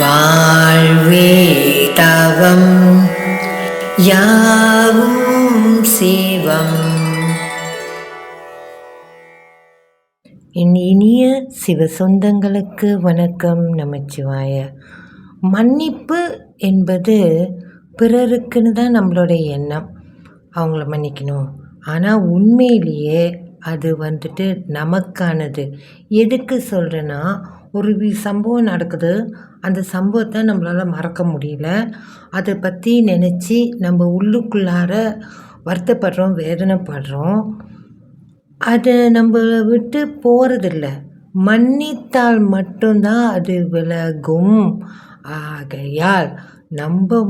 வாழ்வே தவம் யாவும் சிவம். என் இனிய சிவ சொந்தங்களுக்கு வணக்கம். நமச்சிவாய. மன்னிப்பு என்பது பிறருக்குன்னு தான் நம்மளுடைய எண்ணம், அவங்கள மன்னிக்கணும். ஆனால் உண்மையிலேயே அது நமக்கானது. எதுக்கு சொல்கிறேன்னா, ஒரு சம்பவம் நடக்குது, அந்த சம்பவத்தை நம்மளால் மறக்க முடியல. அதை பற்றி நினச்சி நம்ம உள்ளுக்குள்ளார வருத்தப்படுறோம், வேதனைப்படுறோம். அதை நம்மளை விட்டு போகிறதில்ல. மன்னித்தால் மட்டும்தான் அது விலகும். ஆகையால் நம்ம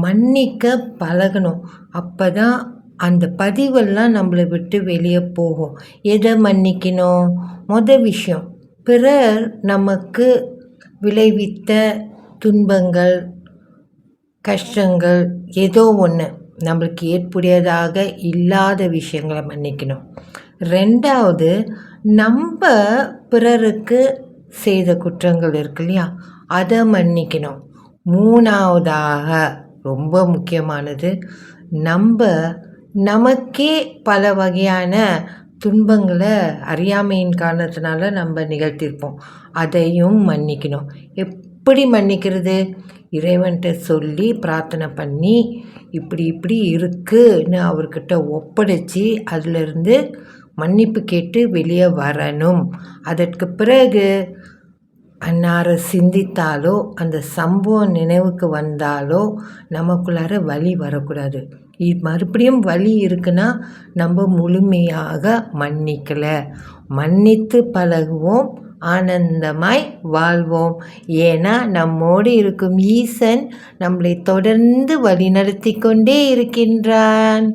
மன்னிக்க பழகணும். அப்போ தான் அந்த பதிவெல்லாம் நம்மளை விட்டு வெளியே போகும். எதை மன்னிக்கணும்? விஷயம், பிறர் நமக்கு விளைவித்த துன்பங்கள், கஷ்டங்கள், ஏதோ ஒன்று நம்மளுக்கு ஏற்புடையதாக இல்லாத விஷயங்களை மன்னிக்கணும். 2வது, நம்ம பிறருக்கு செய்த குற்றங்கள் இருக்கு இல்லையா, அதை மன்னிக்கணும். 3வதாக ரொம்ப முக்கியமானது, நமக்கே பல வகையான துன்பங்களை அறியாமையின் காரணத்தினால நம்ம நிகழ்த்தியிருப்போம், அதையும் மன்னிக்கணும். எப்படி மன்னிக்கிறது? இறைவன்கிட்ட சொல்லி பிரார்த்தனை பண்ணி இப்படி இப்படி இருக்குன்னு அவர்கிட்ட ஒப்படைச்சி அதிலிருந்து மன்னிப்பு கேட்டு வெளியே வரணும். அதற்கு பிறகு அன்னார சிந்தித்தாலோ அந்த சம்பவம் நினைவுக்கு வந்தாலோ நமக்குள்ளார வலி வரக்கூடாது. மறுபடியும் வலி இருக்குன்னா நம்ம முழுமையாக மன்னிக்கலை. மன்னித்து பழகுவோம், ஆனந்தமாய் வாழ்வோம். ஏன்னா நம்மோடு இருக்கும் ஈசன் நம்மளை தொடர்ந்து வழிநடத்தி கொண்டே இருக்கின்றான்.